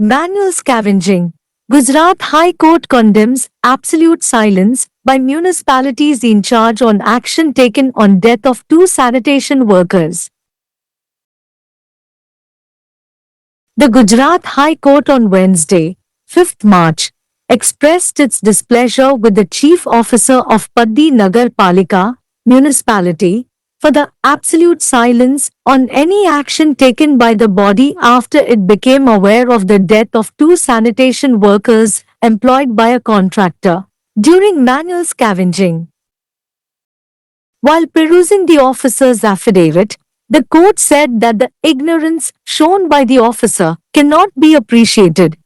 Manual scavenging. Gujarat High Court condemns absolute silence by municipalities in charge on action taken on death of two sanitation workers. The Gujarat High Court on Wednesday, 5th March, expressed its displeasure with the Chief Officer of Paddi Nagar Palika municipality for the absolute silence on any action taken by the body after it became aware of the death of two sanitation workers employed by a contractor during manual scavenging. While perusing the officer's affidavit, the court said that the ignorance shown by the officer cannot be appreciated.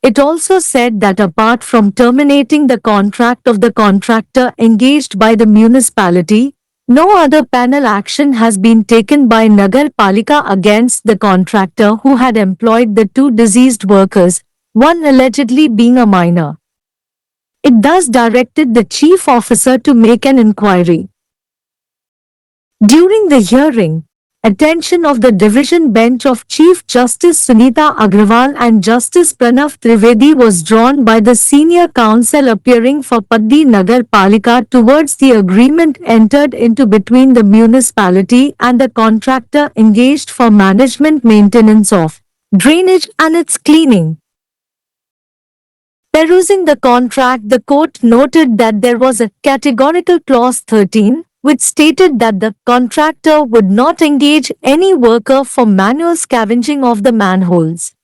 It also said that apart from terminating the contract of the contractor engaged by the municipality, no other penal action has been taken by Nagar Palika against the contractor who had employed the two deceased workers, one allegedly being a minor. It thus directed the chief officer to make an inquiry. During the hearing, attention of the division bench of Chief Justice Sunita Agrawal and Justice Pranav Trivedi was drawn by the senior counsel appearing for Paddi Nagar Palika towards the agreement entered into between the municipality and the contractor engaged for management maintenance of drainage and its cleaning. Perusing the contract, the court noted that there was a categorical clause 13 which stated that the contractor would not engage any worker for manual scavenging of the manholes.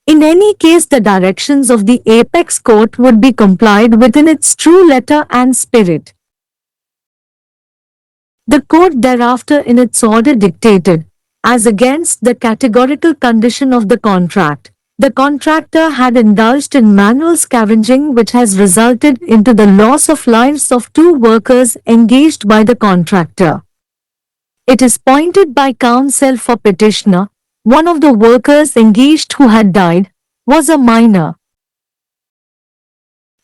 In any case, the directions of the apex court would be complied with in its true letter and spirit. The court thereafter in its order dictated, as against the categorical condition of the contract, the contractor had indulged in manual scavenging which has resulted into the loss of lives of two workers engaged by the contractor. It is pointed by counsel for petitioner, one of the workers engaged who had died was a minor.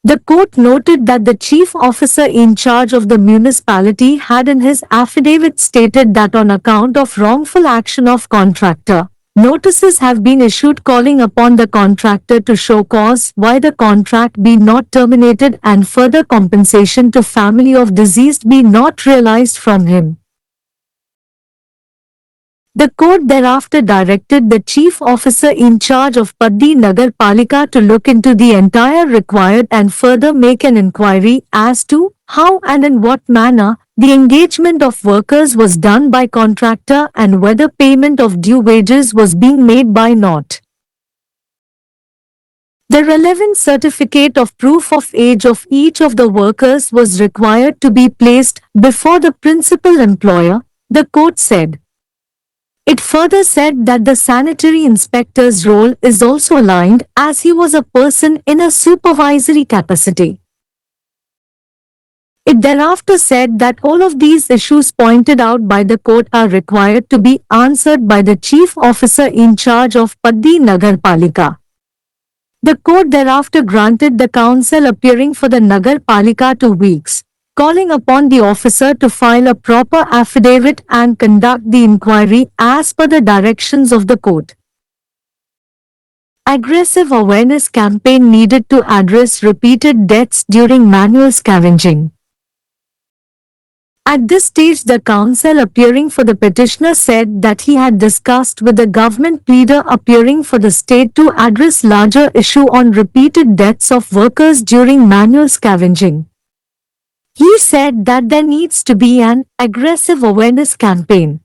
The court noted that the chief officer in charge of the municipality had in his affidavit stated that on account of wrongful action of contractor, notices have been issued calling upon the contractor to show cause why the contract be not terminated and further compensation to family of deceased be not realized from him. The court thereafter directed the chief officer in charge of Paddi Nagar Palika to look into the entire required and further make an inquiry as to how and in what manner the engagement of workers was done by contractor and whether payment of due wages was being made by not. The relevant certificate of proof of age of each of the workers was required to be placed before the principal employer, the court said. It further said that the sanitary inspector's role is also aligned as he was a person in a supervisory capacity. It thereafter said that all of these issues pointed out by the court are required to be answered by the chief officer in charge of Paddi Nagar Palika. The court thereafter granted the counsel appearing for the Nagar Palika 2 weeks, calling upon the officer to file a proper affidavit and conduct the inquiry as per the directions of the court. Aggressive awareness campaign needed to address repeated deaths during manual scavenging. At this stage, the counsel appearing for the petitioner said that he had discussed with the government pleader appearing for the state to address larger issue on repeated deaths of workers during manual scavenging. He said that there needs to be an aggressive awareness campaign.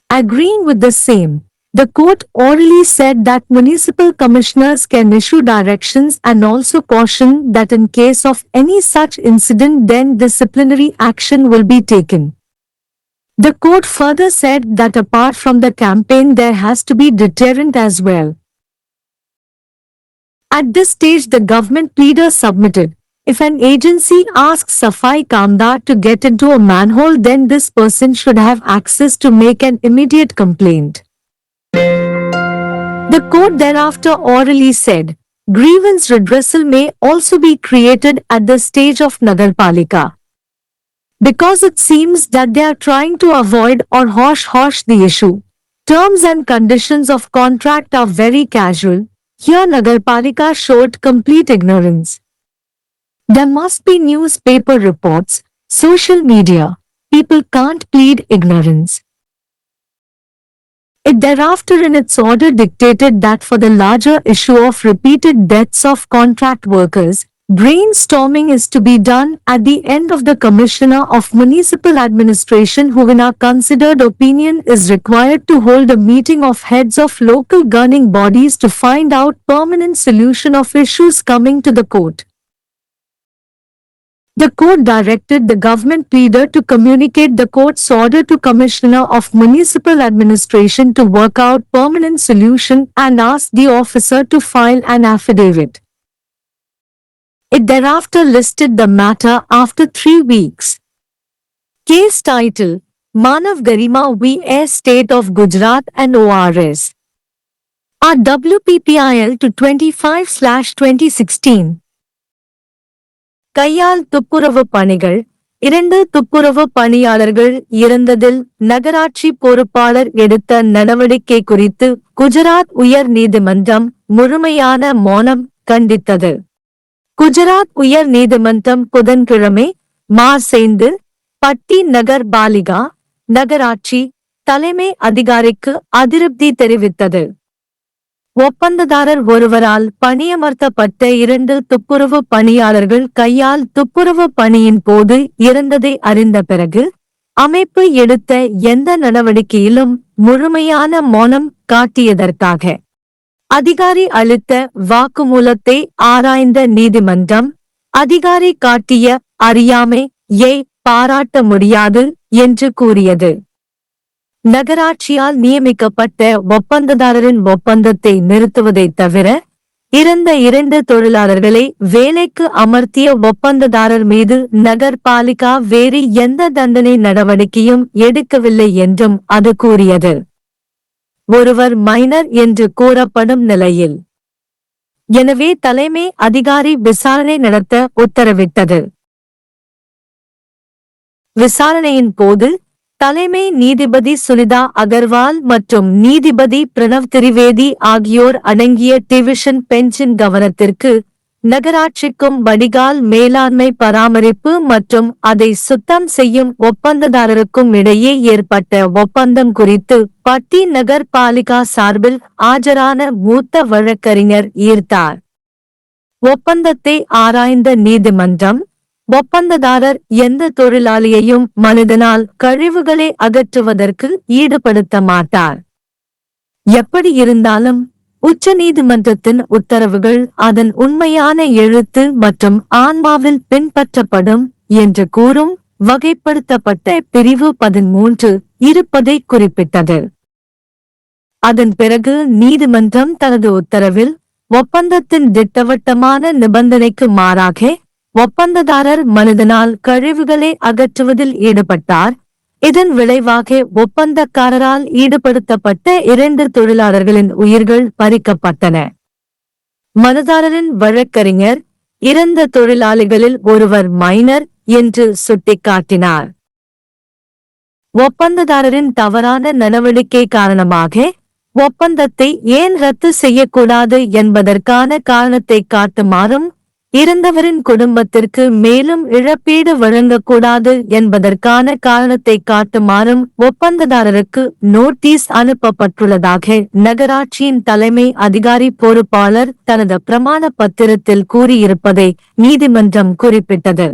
Agreeing with the same, the court orally said that municipal commissioners can issue directions and also caution that in case of any such incident then disciplinary action will be taken. The court further said that apart from the campaign there has to be deterrent as well. At this stage the government pleader submitted, if an agency asks Safai Kamdar to get into a manhole then this person should have access to make an immediate complaint. The court thereafter orally said, grievance redressal may also be created at the stage of Nagarpalika. Because it seems that they are trying to avoid or hush the issue, Terms and conditions of contract are very casual. Here Nagarpalika showed complete ignorance. There must be newspaper reports, social media. People can't plead ignorance. It thereafter in its order dictated that for the larger issue of repeated deaths of contract workers, brainstorming is to be done at the end of the Commissioner of Municipal Administration who in our considered opinion is required to hold a meeting of heads of local governing bodies to find out permanent solution of issues coming to the court. The court directed the government pleader to communicate the court's order to Commissioner of Municipal Administration to work out permanent solution and asked the officer to file an affidavit. It thereafter listed the matter after 3 weeks. Case title: Manav Garima v. State of Gujarat and ORS. RWPPIL to 25/2016. கையால் துப்புரவு பணிகள் 2 துப்புரவு பணியாளர்கள் இறந்ததில் நகராட்சி பொறுப்பாளர் எடுத்த நடவடிக்கை குறித்து குஜராத் உயர் நீதிமன்றம் முழுமையான மௌனம் கண்டித்தது. குஜராத் உயர் நீதிமன்றம் புதன்கிழமை மார்ச் 5 பட்டி நகர் பாலிகா நகராட்சி தலைமை அதிகாரிக்கு அதிருப்தி தெரிவித்தது. ஒப்பந்ததாரர் ஒருவரால் பணியமர்த்தப்பட்ட 2 துப்புரவு பணியாளர்கள் கையால் துப்புரவு பணியின் போது இறந்ததை அறிந்த பிறகு அமைப்பு எடுத்த எந்த நடவடிக்கையிலும் முழுமையான மௌனம் காட்டியதற்காக அதிகாரி அளித்த வாக்குமூலத்தை ஆராய்ந்த நீதிமன்றம் அதிகாரி காட்டிய அறியாமையை பாராட்ட முடியாது என்று கூறியது. நகராட்சியால் நியமிக்கப்பட்ட ஒப்பந்ததாரரின் ஒப்பந்தத்தை நிறுத்துவதைத் தவிர இறந்த 2 தொழிலாளர்களை வேலைக்கு அமர்த்திய ஒப்பந்ததாரர் மீது நகர்பாலிகா வேறு எந்த தண்டனை நடவடிக்கையும் எடுக்கவில்லை என்றும் அது கூறியது. ஒருவர் மைனர் என்று கூறப்படும் நிலையில் எனவே தலைமை அதிகாரி விசாரணை நடத்த உத்தரவிட்டது. விசாரணையின் போது தலைமை நீதிபதி சுனிதா அகர்வால் மற்றும் நீதிபதி பிரணவ் திரிவேதி ஆகியோர் அடங்கிய டிவிஷன் பெஞ்சின் கவனத்திற்கு நகராட்சிக்கும் வடிகால் மேலாண்மை பராமரிப்பு மற்றும் அதை சுத்தம் செய்யும் ஒப்பந்ததாரருக்கும் இடையே ஏற்பட்ட ஒப்பந்தம் குறித்து பட்டி நகர் பாலிகா சார்பில் ஆஜரான மூத்த வழக்கறிஞர் ஈர்த்தார். ஒப்பந்தத்தை ஆராய்ந்த நீதிமன்றம் ஒப்பந்ததாரர் எந்த தொழிலாளியையும் மனிதனால் கழிவுகளை அகற்றுவதற்கு ஈடுபடுத்த மாட்டார். எப்படி இருந்தாலும் உச்ச நீதிமன்றத்தின் உத்தரவுகள் அதன் உண்மையான எழுத்து மற்றும் ஆன்மாவில் பின்பற்றப்படும் என்று கூறும் வகைப்படுத்தப்பட்ட பிரிவு 13 இருப்பதை குறிப்பிட்டது. அதன் பிறகு நீதிமன்றம் தனது உத்தரவில் ஒப்பந்தத்தின் திட்டவட்டமான நிபந்தனைக்கு மாறாக ஒப்பந்ததாரர் மனிதனால் கழிவுகளை அகற்றுவதில் ஈடுபட்டார். இதன் விளைவாக ஒப்பந்தக்காரரால் ஈடுபடுத்தப்பட்ட 2 தொழிலாளர்களின் உயிர்கள் பறிக்கப்பட்டன. மனுதாரரின் வழக்கறிஞர் இறந்த தொழிலாளிகளில் ஒருவர் மைனர் என்று சுட்டிக்காட்டினார். ஒப்பந்ததாரரின் தவறான நடவடிக்கை காரணமாக ஒப்பந்தத்தை ஏன் ரத்து செய்யக்கூடாது என்பதற்கான காரணத்தை காட்டுமாறும் இறந்தவரின் குடும்பத்திற்கு மேலும் இழப்பீடு வழங்கக்கூடாது என்பதற்கான காரணத்தை காட்டுமாறும் ஒப்பந்ததாரருக்கு நோட்டீஸ் அனுப்பப்பட்டுள்ளதாக நகராட்சியின் தலைமை அதிகாரி பொறுப்பாளர் தனது பிரமாண பத்திரத்தில் கூறியிருப்பதை நீதிமன்றம் குறிப்பிட்டது.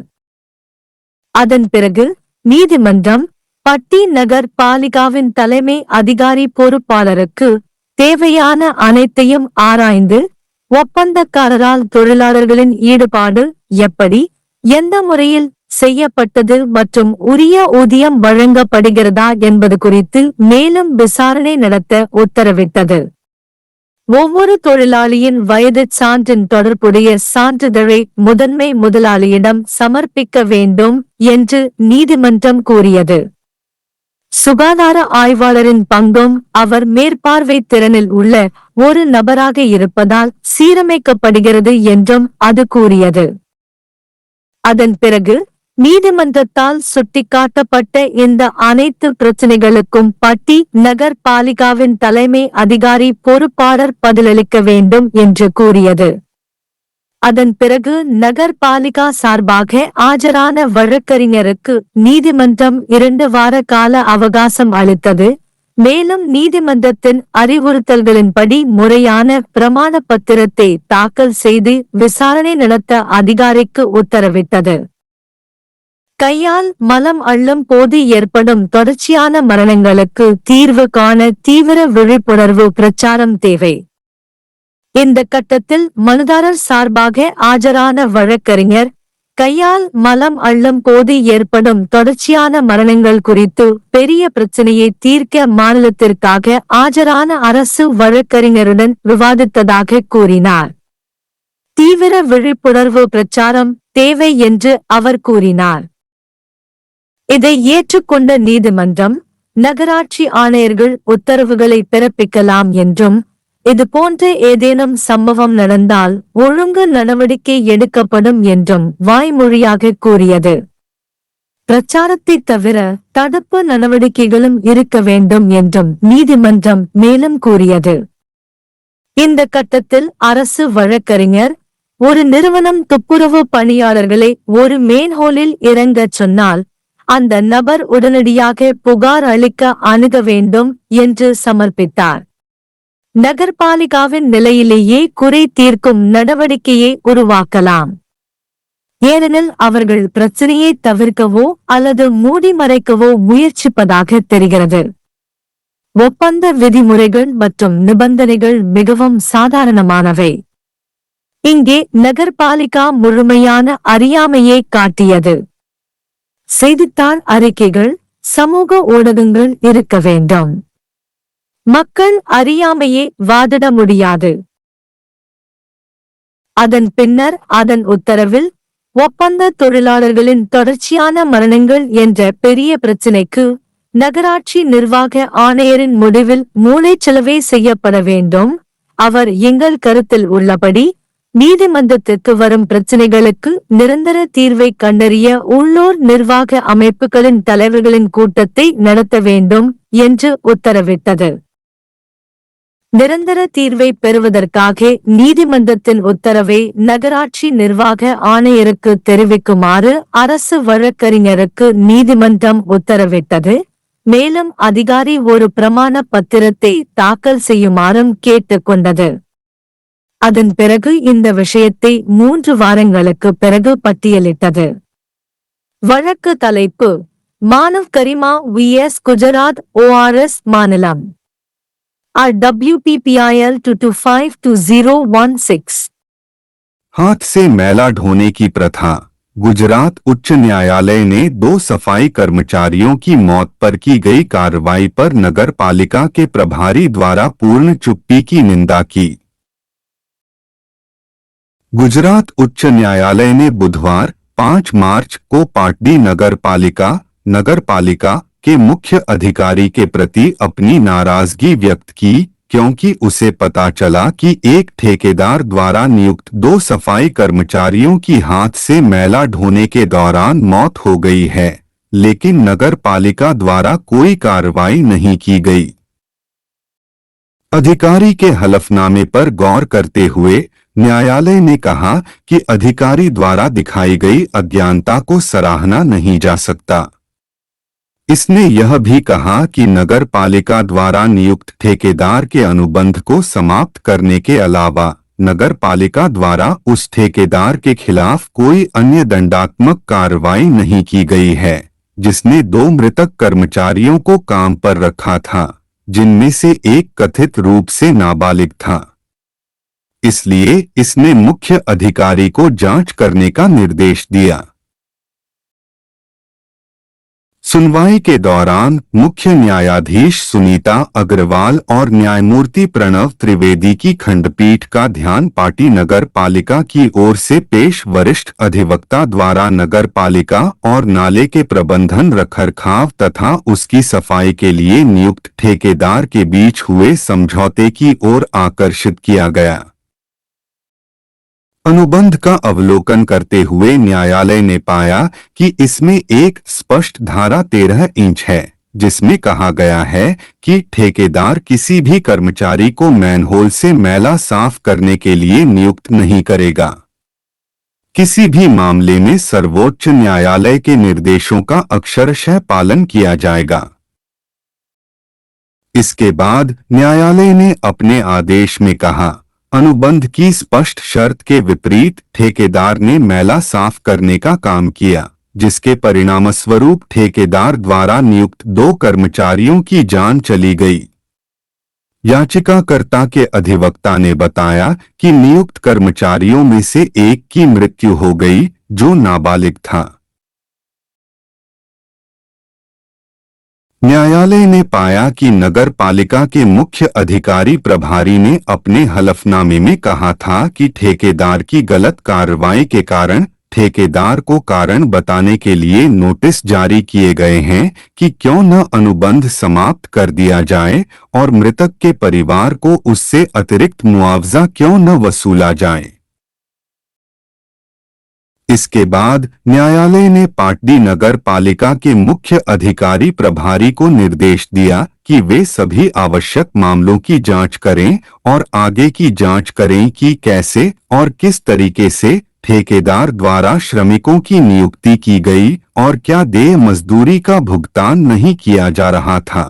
அதன் பிறகு நீதிமன்றம் பட்டி நகர் பாலிகாவின் தலைமை அதிகாரி பொறுப்பாளருக்கு தேவையான அனைத்தையும் ஆராய்ந்து ஒப்பந்தக்காரரால் தொழிலாளர்களின் ஈடுபாடு எப்படி எந்த முறையில் செய்யப்பட்டது மற்றும் உரிய ஊதியம் வழங்கப்படுகிறதா என்பது குறித்து மேலும் விசாரணை நடத்த உத்தரவிட்டது. ஒவ்வொரு தொழிலாளியின் வயது சான்றின் தொடர்புடைய சான்றிதழை முதன்மை முதலாளியிடம் சமர்ப்பிக்க வேண்டும் என்று நீதிமன்றம் கூறியது. சுகாதார ஆய்வாளரின் பங்கும் அவர் மேற்பார்வை திறனில் உள்ள ஒரு நபராக இருப்பதால் சீரமைக்கப்படுகிறது என்றும் அது கூறியது. அதன் பிறகு நீதிமன்றத்தால் சுட்டிக்காட்டப்பட்ட இந்த அனைத்து பிரச்சினைகளுக்கும் பட்டி நகர் பாலிகாவின் தலைமை அதிகாரி பொறுப்பாளர் பதிலளிக்க வேண்டும் என்று கூறியது. அதன் பிறகு நகர்பாலிகா சார்பாக ஆஜரான வழக்கறிஞருக்கு நீதிமன்றம் 2 வார கால அவகாசம் அளித்தது. மேலும் நீதிமன்றத்தின் அறிவுறுத்தல்களின்படி முறையான பிரமாண பத்திரத்தை தாக்கல் செய்து விசாரணை நடத்த அதிகாரிக்கு உத்தரவிட்டது. கையால் மலம் அள்ளும் போது ஏற்படும் தொடர்ச்சியான மரணங்களுக்கு தீர்வு காண தீவிர விழிப்புணர்வு பிரச்சாரம் தேவை. இந்த கட்டத்தில் மனுதாரர் சார்பாக ஆஜரான வழக்கறிஞர், கையால் மலம் அள்ளும் போது ஏற்படும் தொடர்ச்சியான மரணங்கள் குறித்து பெரிய பிரச்சனையை தீர்க்க மாநிலத்திற்காக ஆஜரான அரசு வழக்கறிஞருடன் விவாதித்ததாக கூறினார். தீவிர விழிப்புணர்வு பிரச்சாரம் தேவை என்று அவர் கூறினார். இதை ஏற்றுக்கொண்ட நீதிமன்றம், நகராட்சி ஆணையர்கள் உத்தரவுகளை பிறப்பிக்கலாம் என்றும், இதுபோன்ற ஏதேனும் சம்பவம் நடந்தால் ஒழுங்கு நடவடிக்கை எடுக்கப்படும் என்றும் வாய்மொழியாக கூறியது. பிரச்சாரத்தை தவிர தடுப்பு நடவடிக்கைகளும் இருக்க வேண்டும் என்றும் நீதிமன்றம் மேலும் கூறியது. இந்த கட்டத்தில் அரசு வழக்கறிஞர், ஒரு நிறுவனம் துப்புரவு பணியாளர்களை ஒரு மேன்ஹோலில் இறங்கச் சொன்னால் அந்த நபர் உடனடியாக புகார் அளிக்க அணுக வேண்டும் என்று சமர்ப்பித்தார். நகர்பாலிகாவின் நிலையிலேயே குறை தீர்க்கும் நடவடிக்கையை உருவாக்கலாம். ஏனெனில் அவர்கள் பிரச்சனையை தவிர்க்கவோ அல்லது மூடி மறைக்கவோ முயற்சிப்பதாக தெரிகிறது. ஒப்பந்த விதிமுறைகள் மற்றும் நிபந்தனைகள் மிகவும் சாதாரணமானவை. இங்கே நகர்பாலிகா முழுமையான அறியாமையை காட்டியது. செய்தித்தாள் அறிக்கைகள், சமூக ஊடகங்கள் இருக்க வேண்டும். மக்கள் அறியாமையே வாதிட முடியாது. அதன் பின்னர் அதன் உத்தரவில் ஒப்பந்த தொழிலாளர்களின் தொடர்ச்சியான மரணங்கள் என்ற பெரிய பிரச்சினைக்கு நகராட்சி நிர்வாக ஆணையரின் முடிவில் மூளைச்சலவை செய்யப்பட வேண்டும். அவர் எங்கள் கருத்தில் உள்ளபடி நீதிமன்றத்திற்கு வரும் பிரச்சினைகளுக்கு நிரந்தர தீர்வை கண்டறிய உள்ளூர் நிர்வாக அமைப்புகளின் தலைவர்களின் கூட்டத்தை நடத்த வேண்டும் என்று உத்தரவிட்டது. நிரந்தர தீர்வை பெறுவதற்காக நீதிமன்றத்தின் உத்தரவை நகராட்சி நிர்வாக ஆணையருக்கு தெரிவிக்குமாறு அரசு வழக்கறிஞருக்கு நீதிமன்றம் உத்தரவிட்டது. மேலும் அதிகாரி ஒரு பிரமாண பத்திரத்தை தாக்கல் செய்யுமாறும் கேட்டுக்கொண்டது. அதன் பிறகு இந்த விஷயத்தை 3 வாரங்களுக்கு பிறகு பட்டியலிட்டது. வழக்கு தலைப்பு: மானவ் கரிமா vs குஜராத் ORS மாநிலம் RWPPIL 2252016। हाथ से मैला ढोने की प्रथा। गुजरात उच्च न्यायालय ने 2 सफाई कर्मचारियों की मौत पर की गई कार्रवाई पर नगर पालिका के प्रभारी द्वारा पूर्ण चुप्पी की निंदा की। गुजरात उच्च न्यायालय ने बुधवार 5 मार्च को पाटडी नगर पालिका के मुख्य अधिकारी के प्रति अपनी नाराजगी व्यक्त की, क्योंकि उसे पता चला कि एक ठेकेदार द्वारा नियुक्त 2 सफाई कर्मचारियों की हाथ से मैला ढोने के दौरान मौत हो गई है, लेकिन नगर पालिका द्वारा कोई कार्रवाई नहीं की गई। अधिकारी के हलफनामे पर गौर करते हुए न्यायालय ने कहा कि अधिकारी द्वारा दिखाई गई अज्ञानता को सराहना नहीं जा सकता। इसने यह भी कहा कि नगर पालिका द्वारा नियुक्त ठेकेदार के अनुबंध को समाप्त करने के अलावा नगर पालिका द्वारा उस ठेकेदार के खिलाफ कोई अन्य दंडात्मक कार्रवाई नहीं की गई है, जिसने 2 मृतक कर्मचारियों को काम पर रखा था, जिनमें से एक कथित रूप से नाबालिग था। इसलिए इसने मुख्य अधिकारी को जांच करने का निर्देश दिया। सुनवाई के दौरान मुख्य न्यायाधीश सुनीता अग्रवाल और न्यायमूर्ति प्रणव त्रिवेदी की खंडपीठ का ध्यान पाटी नगर पालिका की ओर से पेश वरिष्ठ अधिवक्ता द्वारा नगर पालिका और नाले के प्रबंधन रखरखाव तथा उसकी सफाई के लिए नियुक्त ठेकेदार के बीच हुए समझौते की ओर आकर्षित किया गया। अनुबंध का अवलोकन करते हुए न्यायालय ने पाया कि इसमें एक स्पष्ट धारा 13 इंच है, जिसमें कहा गया है कि ठेकेदार किसी भी कर्मचारी को मैनहोल से मैला साफ करने के लिए नियुक्त नहीं करेगा। किसी भी मामले में सर्वोच्च न्यायालय के निर्देशों का अक्षरशः पालन किया जाएगा। इसके बाद न्यायालय ने अपने आदेश में कहा, अनुबंध की स्पष्ट शर्त के विपरीत ठेकेदार ने मैला साफ करने का काम किया, जिसके परिणामस्वरूप ठेकेदार द्वारा नियुक्त 2 कर्मचारियों की जान चली गई। याचिकाकर्ता के अधिवक्ता ने बताया कि नियुक्त कर्मचारियों में से एक की मृत्यु हो गई, जो नाबालिग था। न्यायालय ने पाया कि नगर पालिका के मुख्य अधिकारी प्रभारी ने अपने हलफनामे में कहा था कि ठेकेदार की गलत कार्रवाई के कारण ठेकेदार को कारण बताने के लिए नोटिस जारी किए गए हैं कि क्यों न अनुबंध समाप्त कर दिया जाए और मृतक के परिवार को उससे अतिरिक्त मुआवजा क्यों न वसूला जाए। इसके बाद न्यायालय ने पाटडी नगर पालिका के मुख्य अधिकारी प्रभारी को निर्देश दिया कि वे सभी आवश्यक मामलों की जांच करें और आगे की जांच करें कि कैसे और किस तरीके से ठेकेदार द्वारा श्रमिकों की नियुक्ति की गई और क्या देय मजदूरी का भुगतान नहीं किया जा रहा था।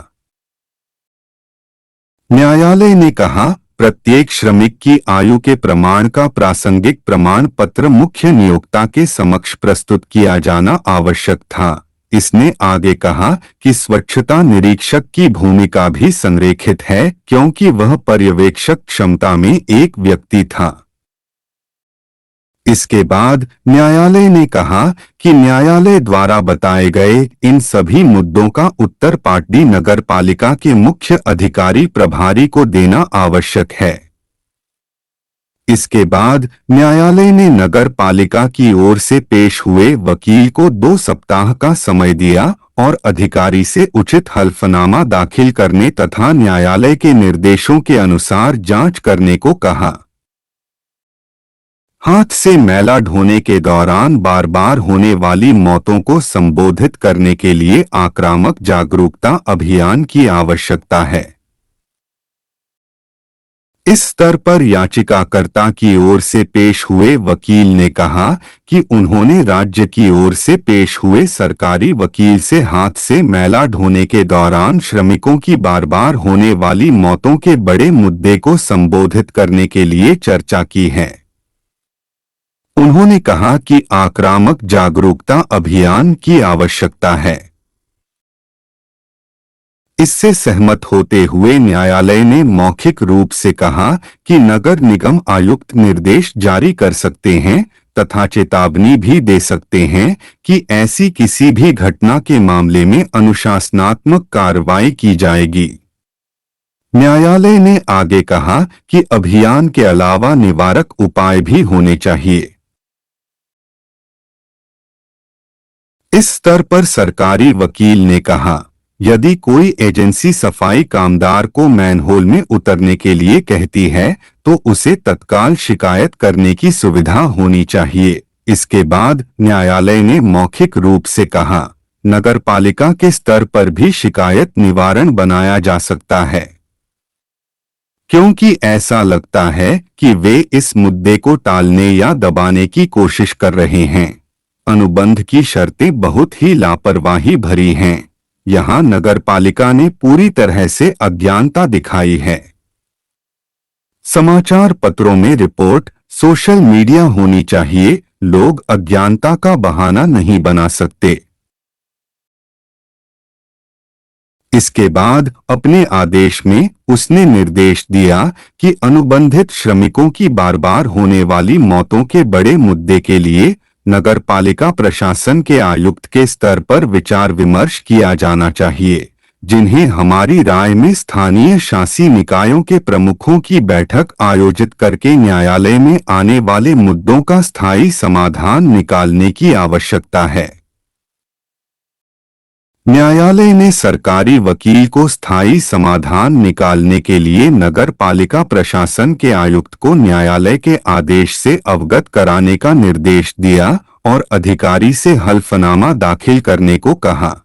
न्यायालय ने कहा, प्रत्येक श्रमिक की आयु के प्रमाण का प्रासंगिक प्रमाण पत्र मुख्य नियोक्ता के समक्ष प्रस्तुत किया जाना आवश्यक था। इसने आगे कहा कि स्वच्छता निरीक्षक की भूमिका भी संरेखित है, क्योंकि वह पर्यवेक्षक क्षमता में एक व्यक्ति था। इसके बाद न्यायालय ने कहा कि न्यायालय द्वारा बताए गए इन सभी मुद्दों का उत्तर पाटडी नगर पालिका के मुख्य अधिकारी प्रभारी को देना आवश्यक है। इसके बाद न्यायालय ने नगर पालिका की ओर से पेश हुए वकील को 2 सप्ताह का समय दिया और अधिकारी से उचित हल्फनामा दाखिल करने तथा न्यायालय के निर्देशों के अनुसार जांच करने को कहा। हाथ से मैला ढोने के दौरान बार बार होने वाली मौतों को संबोधित करने के लिए आक्रामक जागरूकता अभियान की आवश्यकता है। इस स्तर पर याचिकाकर्ता की ओर से पेश हुए वकील ने कहा कि उन्होंने राज्य की ओर से पेश हुए सरकारी वकील से हाथ से मैला ढोने के दौरान श्रमिकों की बार बार होने वाली मौतों के बड़े मुद्दे को संबोधित करने के लिए चर्चा की है। उन्होंने कहा कि आक्रामक जागरूकता अभियान की आवश्यकता है। इससे सहमत होते हुए न्यायालय ने मौखिक रूप से कहा कि नगर निगम आयुक्त निर्देश जारी कर सकते हैं तथा चेतावनी भी दे सकते हैं कि ऐसी किसी भी घटना के मामले में अनुशासनात्मक कार्रवाई की जाएगी। न्यायालय ने आगे कहा कि अभियान के अलावा निवारक उपाय भी होने चाहिए। इस स्तर पर सरकारी वकील ने कहा, यदि कोई एजेंसी सफाई कामदार को मैनहोल में उतरने के लिए कहती है तो उसे तत्काल शिकायत करने की सुविधा होनी चाहिए। इसके बाद न्यायालय ने मौखिक रूप से कहा, नगरपालिका के स्तर पर भी शिकायत निवारण बनाया जा सकता है, क्योंकि ऐसा लगता है कि वे इस मुद्दे को टालने या दबाने की कोशिश कर रहे हैं। अनुबंध की शर्तें बहुत ही लापरवाही भरी हैं। यहाँ नगरपालिका ने पूरी तरह से अज्ञानता दिखाई है। समाचार पत्रों में रिपोर्ट, सोशल मीडिया होनी चाहिए, लोग अज्ञानता का बहाना नहीं बना सकते। इसके बाद अपने आदेश में उसने निर्देश दिया कि अनुबंधित श्रमिकों की बार बार होने वाली मौतों के बड़े मुद्दे के लिए नगरपालिका प्रशासन के आयुक्त के स्तर पर विचार विमर्श किया जाना चाहिए, जिन्हें हमारी राय में स्थानीय शासी निकायों के प्रमुखों की बैठक आयोजित करके न्यायालय में आने वाले मुद्दों का स्थायी समाधान निकालने की आवश्यकता है। न्यायालय ने सरकारी वकील को स्थायी समाधान निकालने के लिए नगर पालिका प्रशासन के आयुक्त को न्यायालय के आदेश से अवगत कराने का निर्देश दिया और अधिकारी से हल्फनामा दाखिल करने को कहा।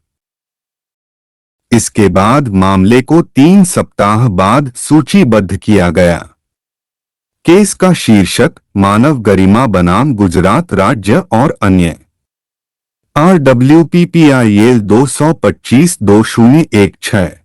इसके बाद मामले को 3 सप्ताह बाद सूचीबद्ध किया गया। केस का शीर्षक मानव गरिमा बनाम गुजरात राज्य और अन्य RWPPIL 225-2016।